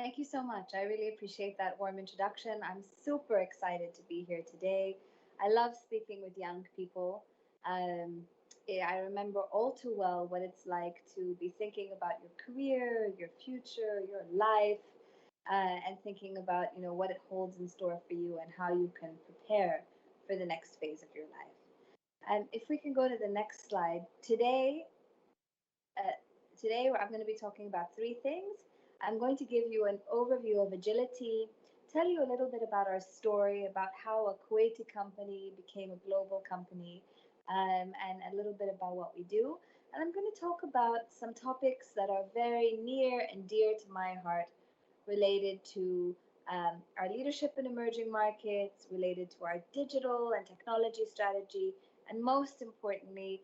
Thank you so much. I really appreciate that warm introduction. I'm super excited to be here today. I love speaking with young people. Um, I remember all too well what it's like to be thinking about your career, your future, your life, and thinking about what it holds in store for you and how you can prepare for the next phase of your life. And if we can go to the next slide, uh, today I'm going to be talking about three things. I'm going to give you an overview of Agility, tell you a little bit about our story, about how a Kuwaiti company became a global company, and a little bit about what we do. And I'm going to talk about some topics that are very near and dear to my heart, related to our leadership in emerging markets, related to our digital and technology strategy, and most importantly,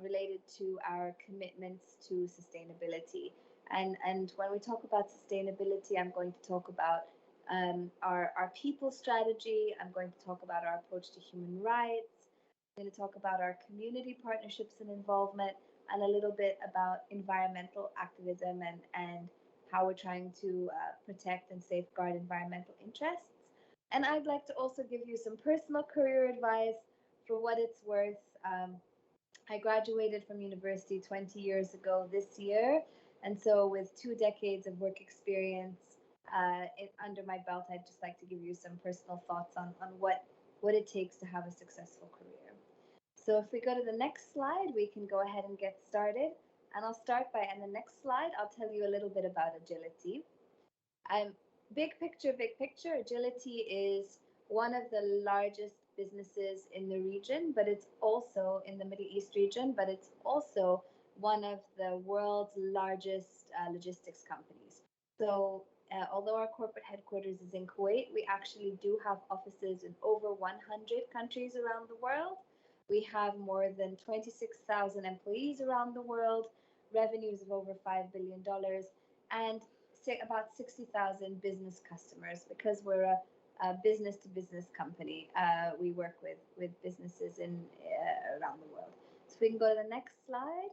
related to our commitments to sustainability. And when we talk about sustainability, I'm going to talk about our people strategy. I'm going to talk about our approach to human rights. I'm going to talk about our community partnerships and involvement, and a little bit about environmental activism and how we're trying to protect and safeguard environmental interests. And I'd like to also give you some personal career advice. For what it's worth, I graduated from university 20 years ago this year. And so, with 2 decades of work experience under my belt, I'd just like to give you some personal thoughts on what it takes to have a successful career. So, if we go to the next slide, we can go ahead and get started. And I'll start by, on the next slide, I'll tell you a little bit about Agility. Big picture, Agility is one of the largest businesses in the region, but it's also in the Middle East region, but it's also one of the world's largest logistics companies. So, although our corporate headquarters is in Kuwait, we actually do have offices in over 100 countries around the world. We have more than 26,000 employees around the world, revenues of over $5 billion, and about 60,000 business customers, because we're a business to business company. We work with businesses in around the world. So we can go to the next slide.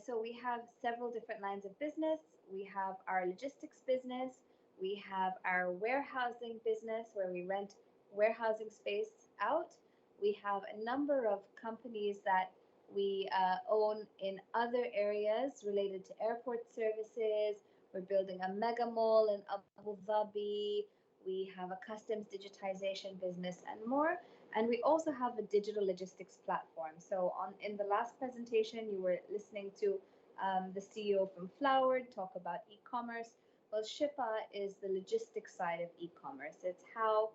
So we have several different lines of business. We have our logistics business. We have our warehousing business, where we rent warehousing space out. We have a number of companies that we own in other areas related to airport services. We're building a mega mall in Abu Dhabi. We have a customs digitization business and more. And we also have a digital logistics platform. So in the last presentation, you were listening to the CEO from Flowered talk about e-commerce. Well, Shipa is the logistics side of e-commerce. It's how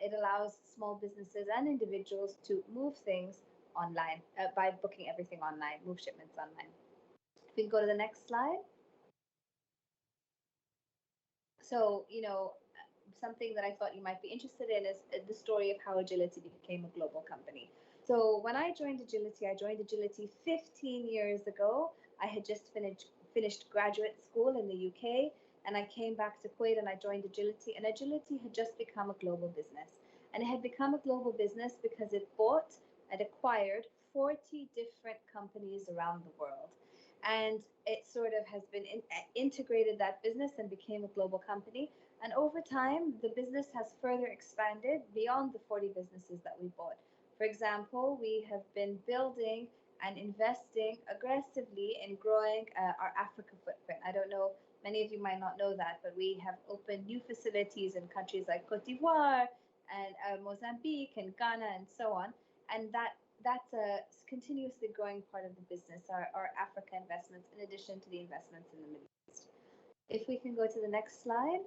it allows small businesses and individuals to move things online by booking everything online, move shipments online. If we can go to the next slide. So, something that I thought you might be interested in is the story of how Agility became a global company. So when I joined Agility 15 years ago. I had just finished graduate school in the UK, and I came back to Kuwait and I joined Agility, and Agility had just become a global business. And it had become a global business because it bought and acquired 40 different companies around the world. And it sort of has been integrated that business and became a global company. And over time, the business has further expanded beyond the 40 businesses that we bought. For example, we have been building and investing aggressively in growing our Africa footprint. I don't know, many of you might not know that, but we have opened new facilities in countries like Cote d'Ivoire and Mozambique and Ghana and so on. And that's a continuously growing part of the business, our Africa investments, in addition to the investments in the Middle East. If we can go to the next slide.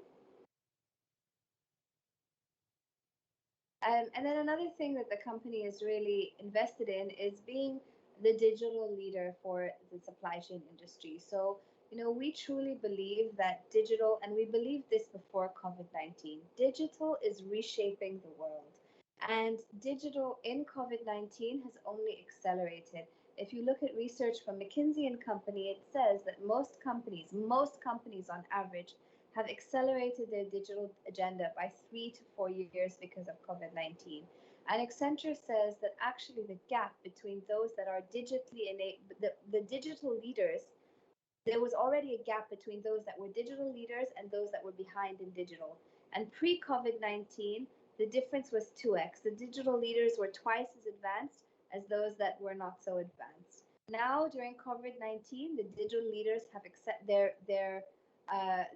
And then another thing that the company is really invested in is being the digital leader for the supply chain industry. So, we truly believe that digital, and we believed this before COVID-19, digital is reshaping the world. And digital in COVID-19 has only accelerated. If you look at research from McKinsey and Company, it says that most companies on average have accelerated their digital agenda by 3 to 4 years because of COVID-19. And Accenture says that actually the gap between those that are digitally enabled, the digital leaders, there was already a gap between those that were digital leaders and those that were behind in digital. And pre-COVID-19, the difference was 2x. The digital leaders were twice as advanced as those that were not so advanced. Now, during COVID-19, the digital leaders have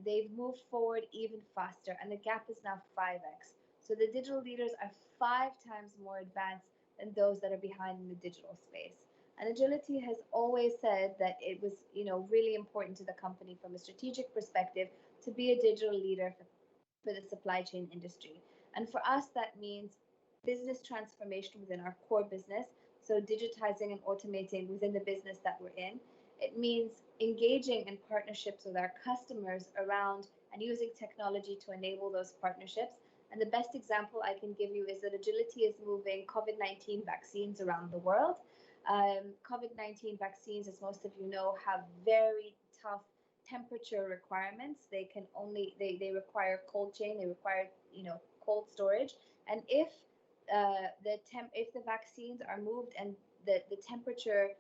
they've moved forward even faster, and the gap is now 5x. So the digital leaders are 5 times more advanced than those that are behind in the digital space. And Agility has always said that it was, really important to the company from a strategic perspective to be a digital leader for the supply chain industry. And for us, that means business transformation within our core business. So digitizing and automating within the business that we're in. It means engaging in partnerships with our customers around and using technology to enable those partnerships. And the best example I can give you is that Agility is moving COVID-19 vaccines around the world. COVID-19 vaccines, as most of you know, have very tough temperature requirements. They require cold chain, they require cold storage. And if the vaccines are moved and the temperature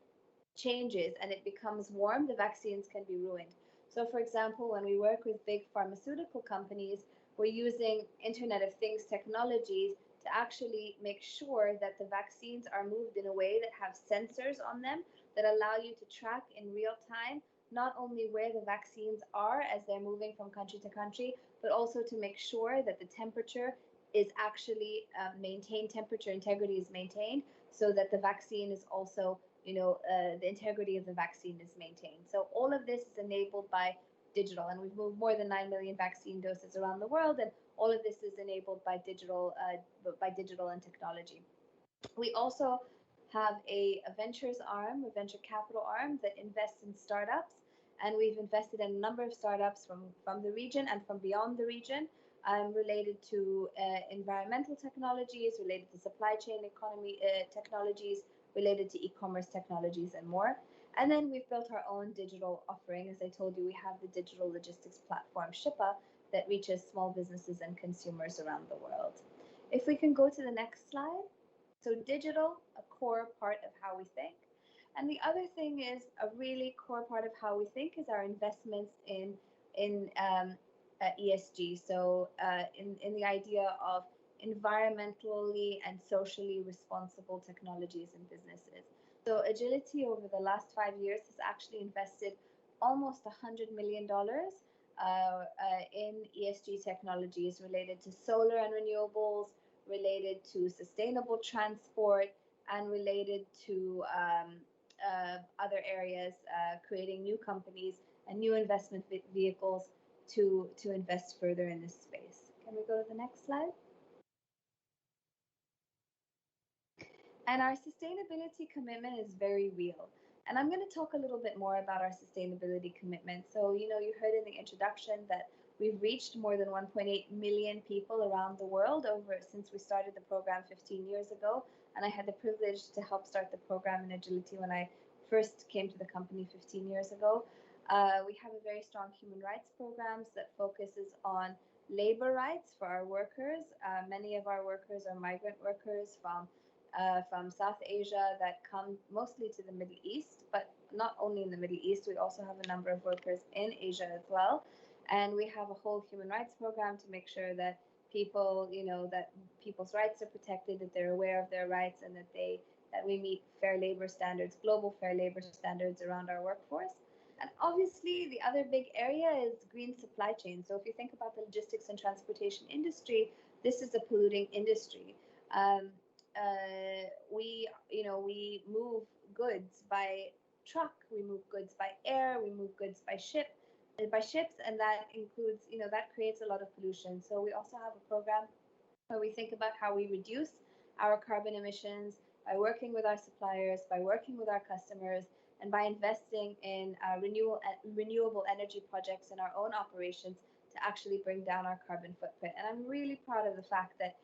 changes and it becomes warm, the vaccines can be ruined. So for example, when we work with big pharmaceutical companies, we're using Internet of Things technologies to actually make sure that the vaccines are moved in a way that have sensors on them that allow you to track in real time not only where the vaccines are as they're moving from country to country, but also to make sure that the temperature is actually maintained, temperature integrity is maintained, so that the vaccine is also, the integrity of the vaccine is maintained. So all of this is enabled by digital, and we've moved more than 9 million vaccine doses around the world, and all of this is enabled by digital and technology. We also have a ventures arm, a venture capital arm that invests in startups, and we've invested in a number of startups from the region and from beyond the region, related to environmental technologies, related to supply chain economy technologies, related to e-commerce technologies, and more. And then we've built our own digital offering. As I told you, we have the digital logistics platform, Shippa, that reaches small businesses and consumers around the world. If we can go to the next slide. So digital, a core part of how we think. And the other thing is a really core part of how we think is our investments in ESG. So in the idea of environmentally and socially responsible technologies and businesses. So Agility over the last 5 years has actually invested almost $100 million in ESG technologies related to solar and renewables, related to sustainable transport, and related to other areas, creating new companies and new investment vehicles to invest further in this space. Can we go to the next slide? And our sustainability commitment is very real. And I'm going to talk a little bit more about our sustainability commitment. So, you heard in the introduction that we've reached more than 1.8 million people around the world since we started the program 15 years ago. And I had the privilege to help start the program in Agility when I first came to the company 15 years ago. We have a very strong human rights programs that focuses on labor rights for our workers. Many of our workers are migrant workers from South Asia that come mostly to the Middle East, but not only in the Middle East, we also have a number of workers in Asia as well. And we have a whole human rights program to make sure that people, that people's rights are protected, that they're aware of their rights, and that we meet fair labor standards, global fair labor standards around our workforce. And obviously, the other big area is green supply chain. So if you think about the logistics and transportation industry, this is a polluting industry. We move goods by truck, we move goods by air, we move goods by ships, and that includes, that creates a lot of pollution. So we also have a program where we think about how we reduce our carbon emissions by working with our suppliers, by working with our customers, and by investing in renewable energy projects in our own operations to actually bring down our carbon footprint. And I'm really proud of the fact that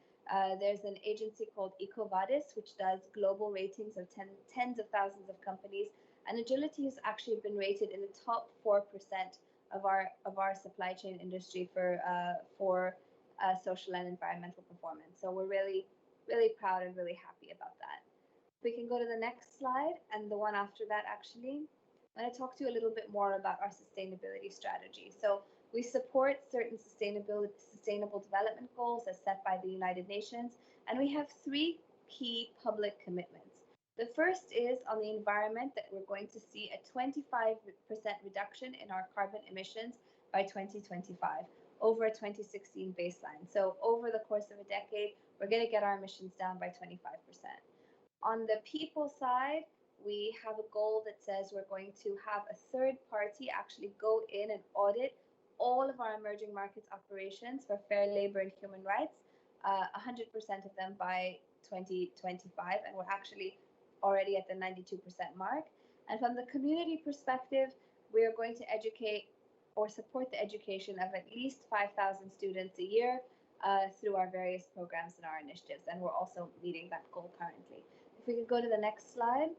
there's an agency called EcoVadis, which does global ratings of tens of thousands of companies, and Agility has actually been rated in the top 4% of our supply chain industry for social and environmental performance. So we're really, really proud and really happy about that. We can go to the next slide, and the one after that actually. I'm going to talk to you a little bit more about our sustainability strategy. So we support certain sustainable development goals as set by the United Nations, and we have three key public commitments. The first is on the environment, that we're going to see a 25% reduction in our carbon emissions by 2025 over a 2016 baseline. So over the course of a decade, we're going to get our emissions down by 25%. On the people side, we have a goal that says we're going to have a third party actually go in and audit all of our emerging markets operations for fair labor and human rights, 100% of them by 2025, and we're actually already at the 92% mark. And from the community perspective, we are going to educate or support the education of at least 5,000 students a year through our various programs and our initiatives, and we're also meeting that goal currently. If we could go to the next slide.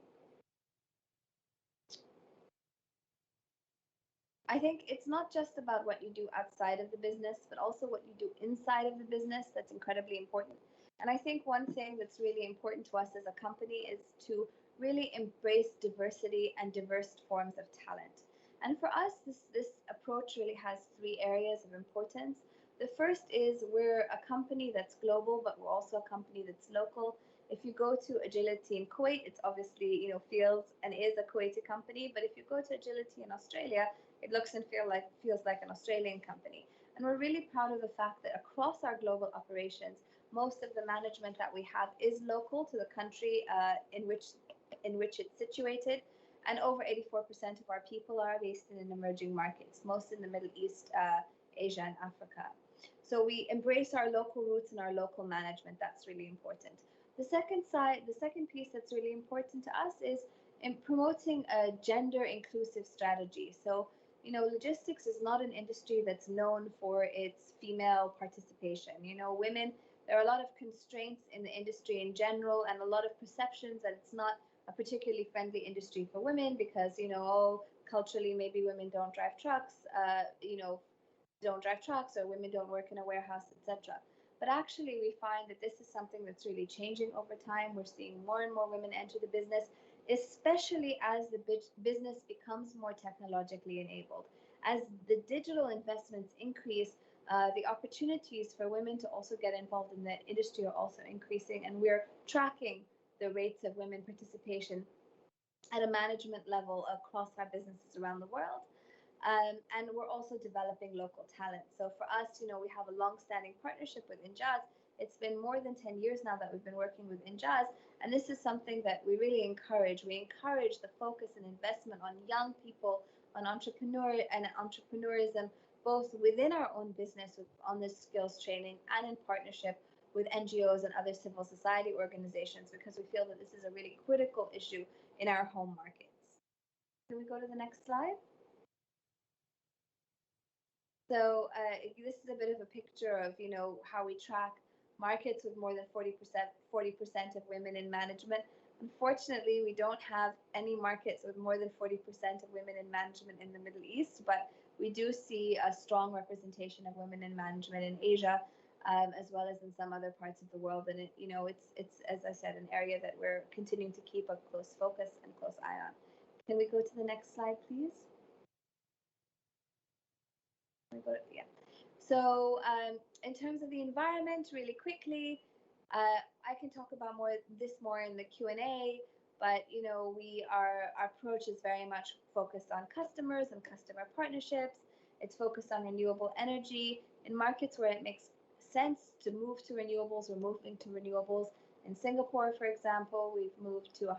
I think it's not just about what you do outside of the business, but also what you do inside of the business that's incredibly important. And I think one thing that's really important to us as a company is to really embrace diversity and diverse forms of talent. And for us, this approach really has three areas of importance. The first is we're a company that's global, but we're also a company that's local. If you go to Agility in Kuwait, it's obviously feels and is a Kuwaiti company. But if you go to Agility in Australia, it looks and feels like an Australian company. And we're really proud of the fact that across our global operations, most of the management that we have is local to the country in which it's situated. And over 84% of our people are based in emerging markets, most in the Middle East, Asia, and Africa. So we embrace our local roots and our local management. That's really important. The second piece that's really important to us is in promoting a gender inclusive strategy. So, logistics is not an industry that's known for its female participation. Women, there are a lot of constraints in the industry in general, and a lot of perceptions that it's not a particularly friendly industry for women because, culturally maybe women don't drive trucks, or women don't work in a warehouse, etc. But actually, we find that this is something that's really changing over time. We're seeing more and more women enter the business, especially as the business becomes more technologically enabled. As the digital investments increase, the opportunities for women to also get involved in the industry are also increasing, and we're tracking the rates of women participation at a management level across our businesses around the world. And we're also developing local talent. So for us, we have a long-standing partnership with Injaz. It's been more than 10 years now that we've been working with Injaz, and this is something that we really encourage. We encourage the focus and investment on young people, on entrepreneurism, both within our own business on this skills training and in partnership with NGOs and other civil society organizations, because we feel that this is a really critical issue in our home markets. Can we go to the next slide? So this is a bit of a picture of, how we track markets with more than 40% of women in management. Unfortunately, we don't have any markets with more than 40% of women in management in the Middle East, but we do see a strong representation of women in management in Asia, as well as in some other parts of the world. And it's as I said, an area that we're continuing to keep a close focus and close eye on. Can we go to the next slide, please? Yeah. So in terms of the environment, really quickly, I can talk about more in the Q&A, but our approach is very much focused on customers and customer partnerships. It's focused on renewable energy in markets where it makes sense to move to renewables. We're moving to renewables. In Singapore, for example, we've moved to 100%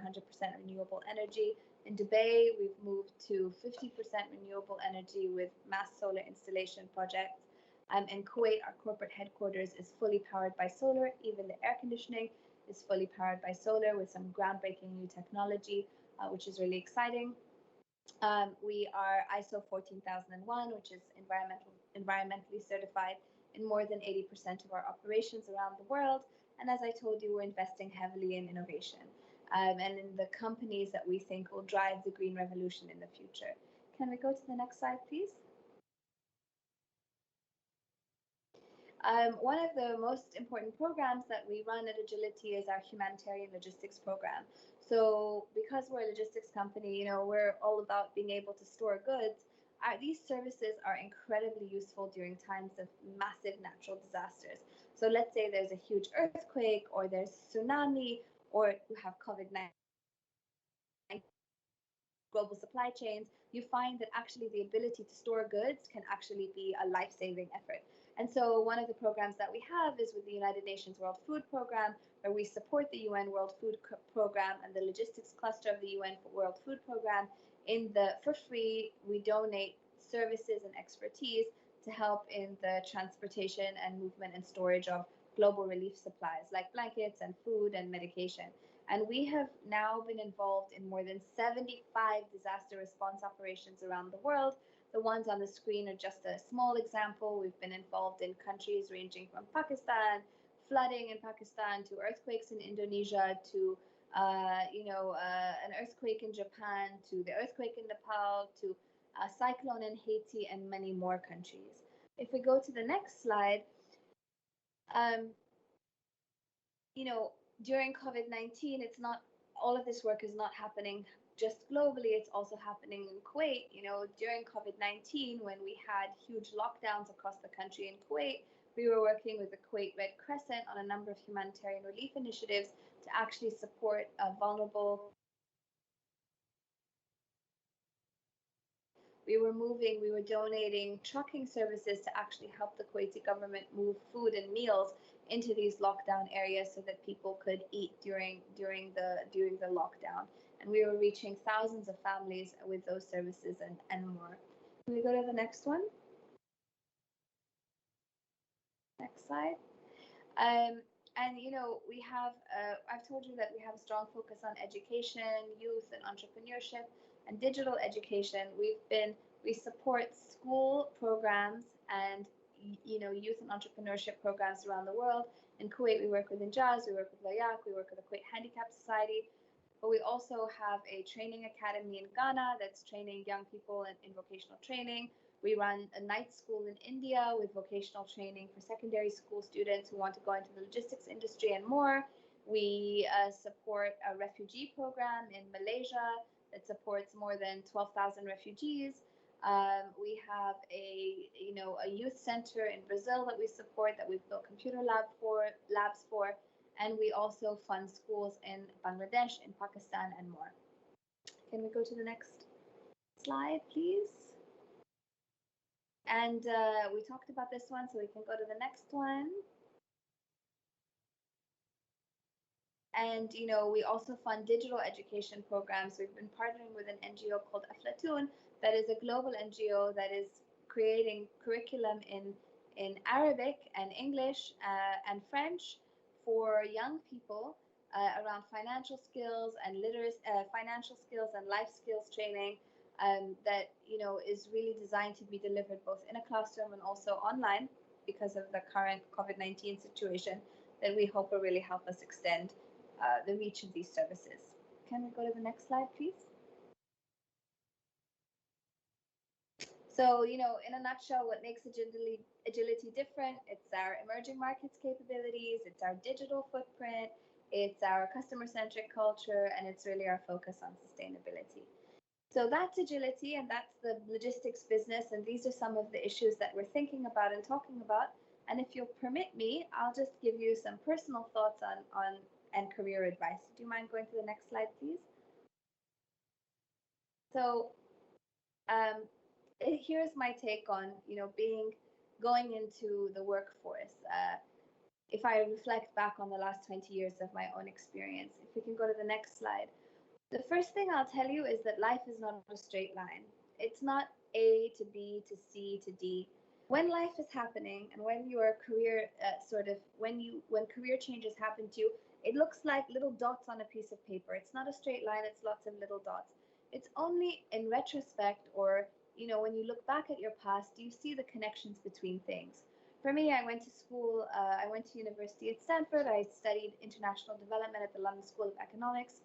renewable energy. In Dubai, we've moved to 50% renewable energy with mass solar installation projects. In Kuwait, our corporate headquarters is fully powered by solar. Even the air conditioning is fully powered by solar with some groundbreaking new technology, which is really exciting. We are ISO 14001, which is environmentally certified in more than 80% of our operations around the world. And as I told you, we're investing heavily in innovation and in the companies that we think will drive the green revolution in the future. Can we go to the next slide, please? One of the most important programs that we run at Agility is our humanitarian logistics program. So because we're a logistics company, we're all about being able to store goods. These services are incredibly useful during times of massive natural disasters. So let's say there's a huge earthquake, or there's a tsunami, or you have COVID-19, global supply chains, you find that actually the ability to store goods can actually be a life-saving effort. And so one of the programs that we have is with the United Nations World Food Program, where we support the UN World Food Program and the logistics cluster of the UN World Food Program. For free, we donate services and expertise to help in the transportation and movement and storage of global relief supplies like blankets and food and medication. And we have now been involved in more than 75 disaster response operations around the world. The ones on the screen are just a small example. We've been involved in countries ranging from Pakistan, flooding in Pakistan, to earthquakes in Indonesia, to an earthquake in Japan, to the earthquake in Nepal, to a cyclone in Haiti, and many more countries. If we go to the next slide, during COVID-19, it's not, all of this work is not happening just globally, it's also happening in Kuwait. During COVID-19, when we had huge lockdowns across the country in Kuwait, we were working with the Kuwait Red Crescent on a number of humanitarian relief initiatives to actually support vulnerable. We were donating trucking services to actually help the Kuwaiti government move food and meals into these lockdown areas so that people could eat during the lockdown. And we were reaching thousands of families with those services and more. Can we go to the next one? Next slide. We have, I've told you that we have a strong focus on education, youth and entrepreneurship, and digital education. We support school programs and youth and entrepreneurship programs around the world. In Kuwait, we work with Injaz, we work with Layak, we work with the Kuwait Handicap Society. But we also have a training academy in Ghana that's training young people in vocational training. We run a night school in India with vocational training for secondary school students who want to go into the logistics industry and more. We support a refugee program in Malaysia that supports more than 12,000 refugees. We have a youth center in Brazil that we support, that we've built computer labs for, and we also fund schools in Bangladesh, in Pakistan, and more. Can we go to the next slide, please? And we talked about this one, so we can go to the next one. And we also fund digital education programs. We've been partnering with an NGO called Aflatun, that is a global NGO that is creating curriculum in Arabic and English and French for young people around financial skills and financial skills and life skills training. That is really designed to be delivered both in a classroom and also online, because of the current COVID-19 situation, that we hope will really help us extend the reach of these services. Can we go to the next slide, please? So, in a nutshell, what makes Agility different? It's our emerging markets capabilities, it's our digital footprint, it's our customer-centric culture, and it's really our focus on sustainability. So that's Agility, and that's the logistics business, and these are some of the issues that we're thinking about and talking about. And if you'll permit me, I'll just give you some personal thoughts on and career advice. Do you mind going to the next slide, please? So here's my take on going into the workforce. If I reflect back on the last 20 years of my own experience, if we can go to the next slide. The first thing I'll tell you is that life is not a straight line. It's not A to B to C to D. When life is happening, and when your career when career changes happen to you, it looks like little dots on a piece of paper. It's not a straight line, it's lots of little dots. It's only in retrospect, or when you look back at your past, do you see the connections between things. For me, I went to school, I went to university at Stanford. I studied international development at the London School of Economics.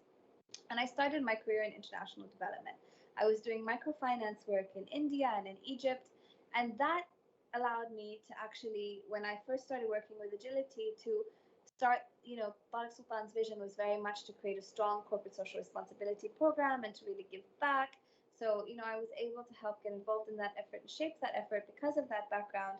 And I started my career in international development. I was doing microfinance work in India and in Egypt. And that allowed me to actually, when I first started working with Agility, to start, Tariq Sultan's vision was very much to create a strong corporate social responsibility program and to really give back. So, I was able to help get involved in that effort and shape that effort because of that background,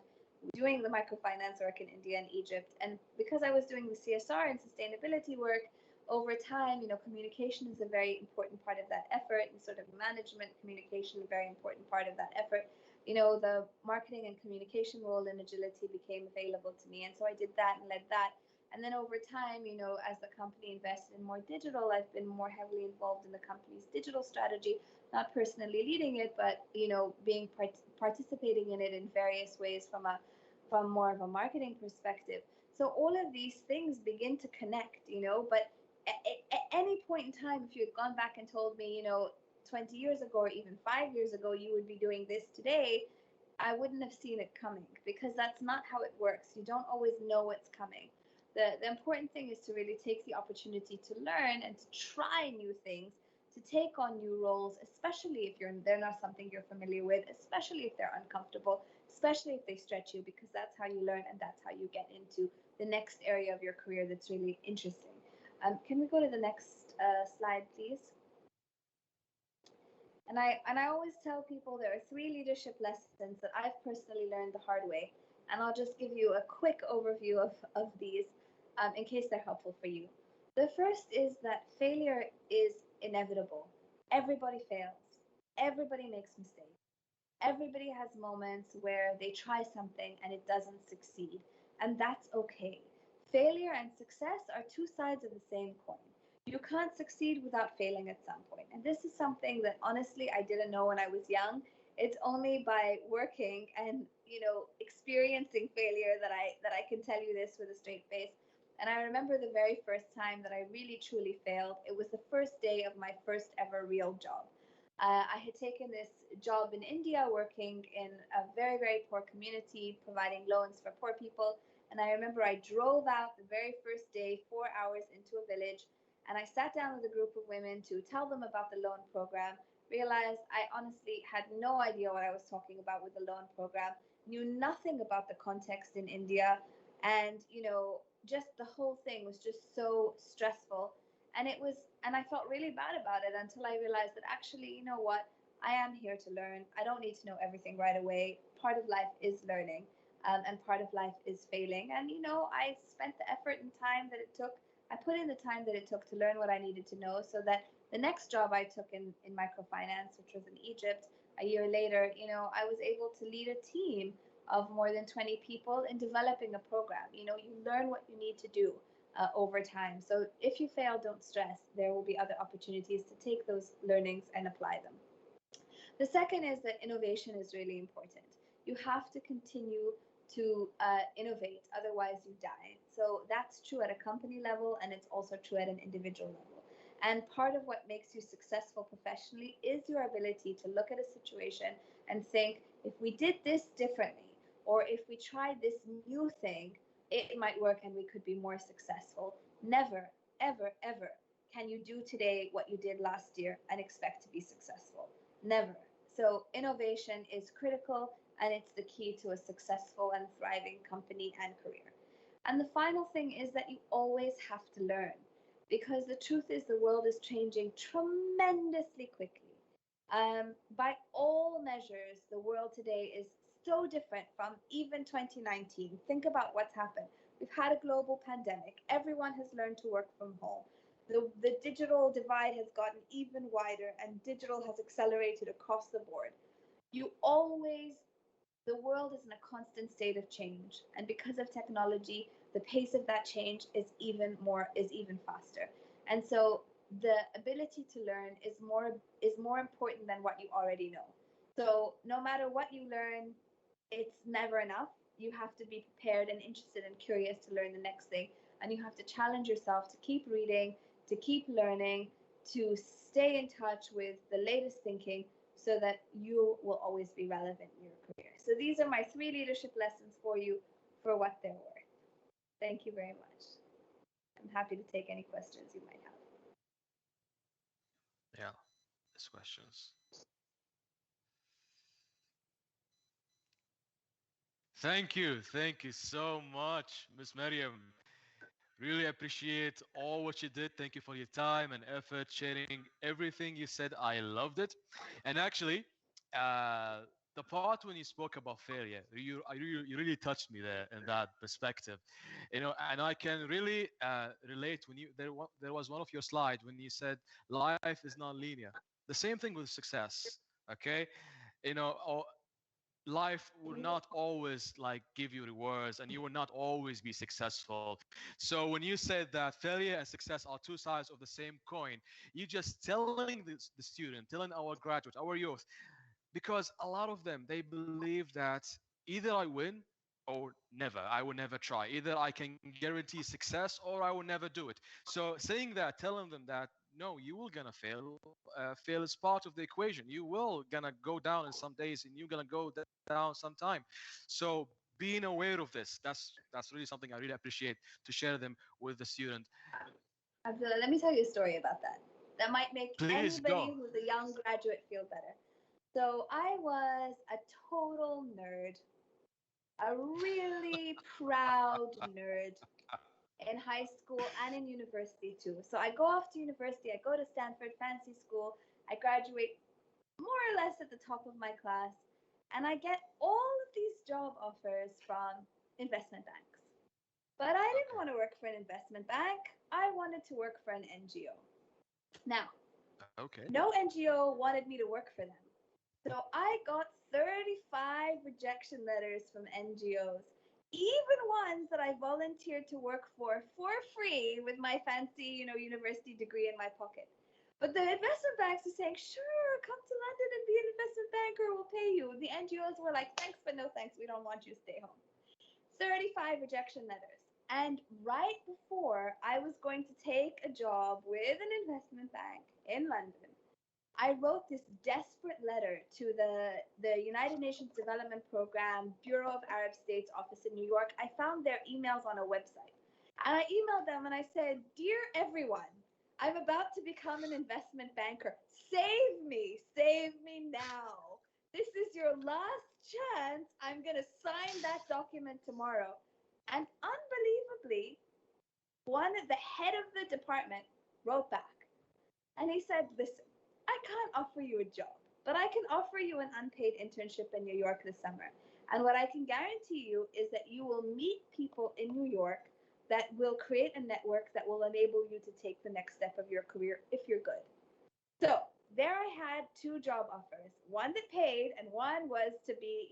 doing the microfinance work in India and Egypt. And because I was doing the CSR and sustainability work, over time, communication is a very important part of that effort, and sort of management communication, a very important part of that effort. The marketing and communication role in Agility became available to me. And so I did that and led that. And then over time, as the company invested in more digital, I've been more heavily involved in the company's digital strategy, not personally leading it, but, being participating in it in various ways from more of a marketing perspective. So all of these things begin to connect, but at any point in time, if you had gone back and told me, 20 years ago or even 5 years ago, you would be doing this today, I wouldn't have seen it coming, because that's not how it works. You don't always know what's coming. The important thing is to really take the opportunity to learn and to try new things, to take on new roles, especially if they're not something you're familiar with, especially if they're uncomfortable, especially if they stretch you, because that's how you learn and that's how you get into the next area of your career that's really interesting. Can we go to the next slide, please? And I always tell people there are 3 leadership lessons that I've personally learned the hard way, and I'll just give you a quick overview of these in case they're helpful for you. The first is that failure is inevitable. Everybody fails. Everybody makes mistakes. Everybody has moments where they try something and it doesn't succeed, and that's okay. Failure and success are 2 sides of the same coin. You can't succeed without failing at some point. And this is something that honestly I didn't know when I was young. It's only by working and, experiencing failure that I can tell you this with a straight face. And I remember the very first time that I really truly failed. It was the first day of my first ever real job. I had taken this job in India working in a very, very poor community, providing loans for poor people. And I remember I drove out the very first day, 4 hours into a village, and I sat down with a group of women to tell them about the loan program, realized I honestly had no idea what I was talking about with the loan program, knew nothing about the context in India, and, just the whole thing was just so stressful. And I felt really bad about it until I realized that actually, you know what? I am here to learn. I don't need to know everything right away. Part of life is learning, and part of life is failing. And, I spent the effort and time that it took. I put in the time that it took to learn what I needed to know, so that the next job I took in microfinance, which was in Egypt, a year later, I was able to lead a team of more than 20 people in developing a program. You learn what you need to do over time. So if you fail, don't stress. There will be other opportunities to take those learnings and apply them. The second is that innovation is really important. You have to continue to innovate, otherwise you die. So that's true at a company level, and it's also true at an individual level. And part of what makes you successful professionally is your ability to look at a situation and think, if we did this differently, or if we tried this new thing, it might work and we could be more successful. Never, ever, ever can you do today what you did last year and expect to be successful. Never. So innovation is critical, and it's the key to a successful and thriving company and career. And the final thing is that you always have to learn, because the truth is the world is changing tremendously quickly. By all measures, the world today is so different from even 2019. Think about what's happened. We've had a global pandemic. Everyone has learned to work from home. The digital divide has gotten even wider, and digital has accelerated across the board. The world is in a constant state of change, and because of technology, the pace of that change is even faster. And so the ability to learn is more important than what you already know. So no matter what you learn, it's never enough. You have to be prepared and interested and curious to learn the next thing, and you have to challenge yourself to keep reading, to keep learning, to stay in touch with the latest thinking, so that you will always be relevant in your career. So these are my 3 leadership lessons for you, for what they're worth. Thank you very much. I'm happy to take any questions you might have. Yeah, there's questions. Thank you so much, Miss Mariam. Really appreciate all what you did. Thank you for your time and effort, sharing everything you said. I loved it. And actually, the part when you spoke about failure, you really touched me there in that perspective. And I can really relate when there was one of your slides when you said life is not linear. The same thing with success. Okay, or life will not always like give you rewards and you will not always be successful. So when you said that failure and success are two sides of the same coin, you just telling the student, telling our graduates, our youth, because a lot of them, they believe that either I win or never, I will never try, either I can guarantee success or I will never do it. So saying that, telling them that no, you will gonna fail is part of the equation. You will gonna go down in some days and you're gonna go down sometime. So being aware of this, that's really something I really appreciate to share them with the student. Abdullah, let me tell you a story about that. That might make Please anybody go. who's a young graduate feel better. So I was a total nerd, a really proud nerd in high school and in university too. So I go off to university, I go to Stanford, fancy school, I graduate more or less at the top of my class, and I get all of these job offers from investment banks. But I didn't Okay. want to work for an investment bank. I wanted to work for an NGO. Now, Okay. no NGO wanted me to work for them. So I got 35 rejection letters from NGOs, even ones that I volunteered to work for free with my fancy, university degree in my pocket. But the investment banks are saying, sure, come to London and be an investment banker, we'll pay you. The NGOs were like, thanks, but no thanks, we don't want you to stay home. 35 rejection letters. And right before I was going to take a job with an investment bank in London, I wrote this desperate letter to the United Nations Development Program Bureau of Arab States office in New York. I found their emails on a website. And I emailed them and I said, dear everyone, I'm about to become an investment banker. Save me now. This is your last chance. I'm going to sign that document tomorrow. And unbelievably, the head of the department wrote back and he said, listen, I can't offer you a job, but I can offer you an unpaid internship in New York this summer. And what I can guarantee you is that you will meet people in New York that will create a network that will enable you to take the next step of your career if you're good. So there I had two job offers, one that paid and one was to be,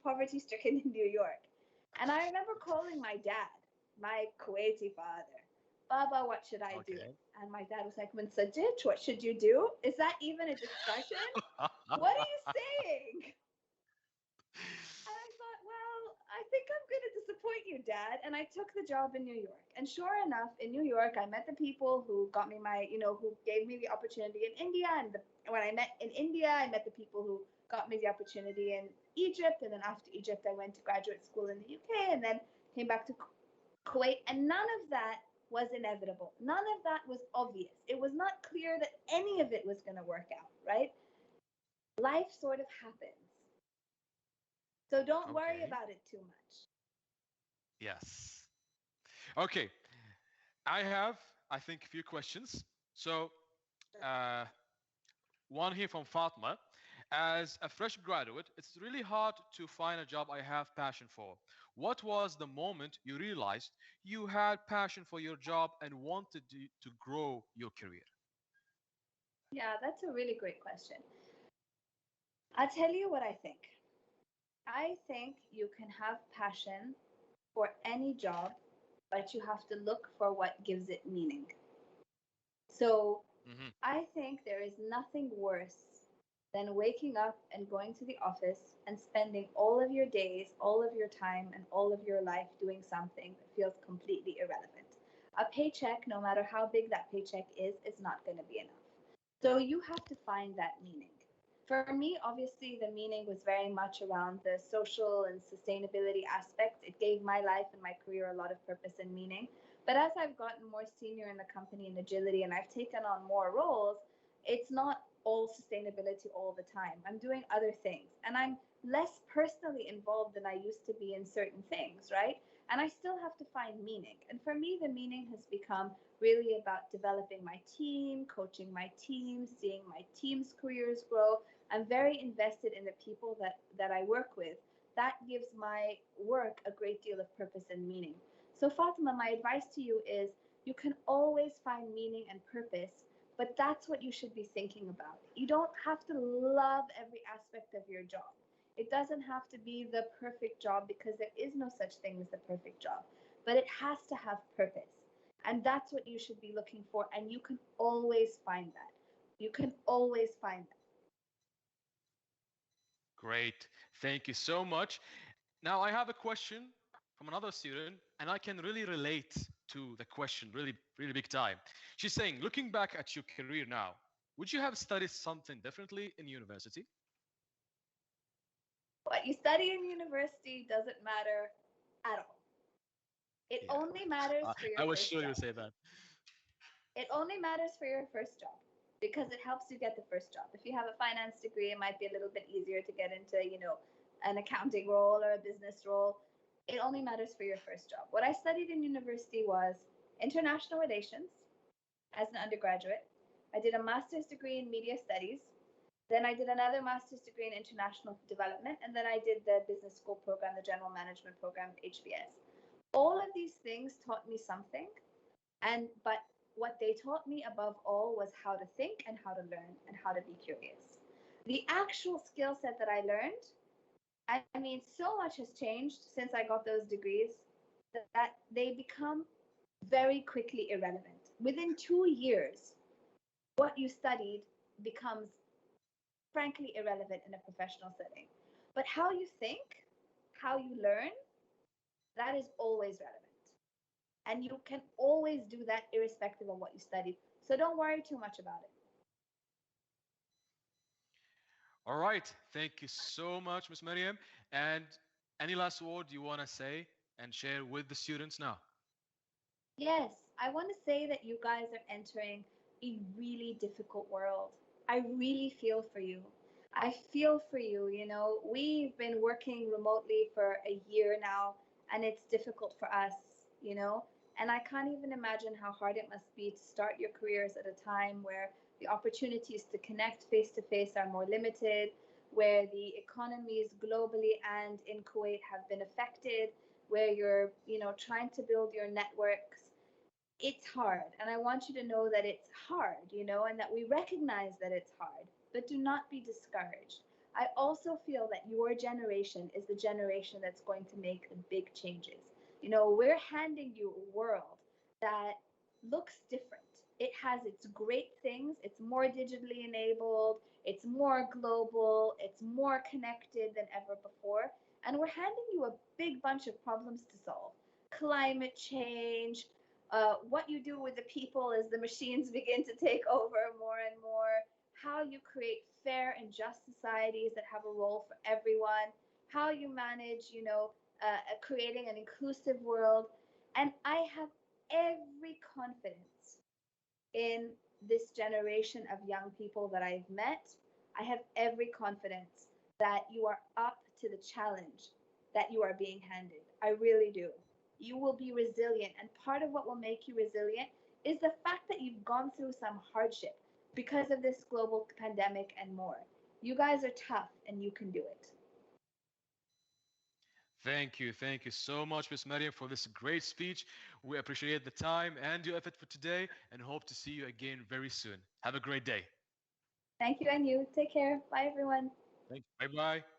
poverty stricken in New York. And I remember calling my dad, my Kuwaiti father, Baba, what should I do? Okay. And my dad was like, Sajid, what should you do? Is that even a discussion? What are you saying? And I thought, well, I think I'm going to disappoint you, Dad. And I took the job in New York. And sure enough, in New York, I met the people who got me who gave me the opportunity in India. And when I met in India, I met the people who got me the opportunity in Egypt. And then after Egypt, I went to graduate school in the UK and then came back to Kuwait. And none of that was inevitable. None of that was obvious. It was not clear that any of it was going to work out, right? Life sort of happens. So don't worry Okay. about it too much. Yes. Okay. I have, I think, a few questions. So, uh, one here from Fatma. As a fresh graduate, it's really hard to find a job I have passion for. What was the moment you realized you had passion for your job and wanted to grow your career? Yeah, that's a really great question. I'll tell you what I think. I think you can have passion for any job, but you have to look for what gives it meaning. So Hmm. I think there is nothing worse than waking up and going to the office and spending all of your days, all of your time, and all of your life doing something that feels completely irrelevant. A paycheck, no matter how big that paycheck is not going to be enough. So you have to find that meaning. For me, obviously, the meaning was very much around the social and sustainability aspects. It gave my life and my career a lot of purpose and meaning. But as I've gotten more senior in the company in agility and I've taken on more roles, it's not all sustainability all the time. I'm doing other things. And I'm less personally involved than I used to be in certain things, right? And I still have to find meaning. And for me, the meaning has become really about developing my team, coaching my team, seeing my team's careers grow. I'm very invested in the people that I work with. That gives my work a great deal of purpose and meaning. So, Fatima, my advice to you is you can always find meaning and purpose, but that's what you should be thinking about. You don't have to love every aspect of your job. It doesn't have to be the perfect job because there is no such thing as the perfect job, but it has to have purpose. And that's what you should be looking for. And you can always find that. You can always find that. Great. Thank you so much. Now, I have a question from another student, and I can really relate to the question really, really big time. She's saying, looking back at your career now, would you have studied something differently in university? What you study in university doesn't matter at all. It Yeah, only matters for I your was first sure you would job. say that. It only matters for your first job because it helps you get the first job. If you have a finance degree, it might be a little bit easier to get into, an accounting role or a business role. It only matters for your first job. What I studied in university was international relations as an undergraduate. I did a master's degree in media studies. Then I did another master's degree in international development. And then I did the business school program, the general management program, HBS. All of these things taught me something. But what they taught me above all was how to think and how to learn and how to be curious. The actual skill set that I learned, I mean, so much has changed since I got those degrees that they become very quickly irrelevant. Within 2 years, what you studied becomes frankly irrelevant in a professional setting. But how you think, how you learn, that is always relevant. And you can always do that irrespective of what you studied. So don't worry too much about it. All right. Thank you so much, Miss Mariam. And any last word you want to say and share with the students now? Yes, I want to say that you guys are entering a really difficult world. I really feel for you. I feel for you. We've been working remotely for a year now, and it's difficult for us, you know. And I can't even imagine how hard it must be to start your careers at a time where the opportunities to connect face to face are more limited, where the economies globally and in Kuwait have been affected, where you're, trying to build your networks. It's hard. And I want you to know that it's hard, and that we recognize that it's hard, but do not be discouraged. I also feel that your generation is the generation that's going to make the big changes. We're handing you a world that looks different. It has its great things. It's more digitally enabled, it's more global, it's more connected than ever before. And we're handing you a big bunch of problems to solve: climate change, what you do with the people as the machines begin to take over more and more, how you create fair and just societies that have a role for everyone, how you manage, creating an inclusive world. And I have every confidence in this generation of young people that I've met. I have every confidence that you are up to the challenge that you are being handed. I really do. You will be resilient. And part of what will make you resilient is the fact that you've gone through some hardship because of this global pandemic and more. You guys are tough and you can do it. Thank you. Thank you so much, Miss Mariam, for this great speech. We appreciate the time and your effort for today and hope to see you again very soon. Have a great day. Thank you, and you. Take care. Bye, everyone. Thank you. Bye bye.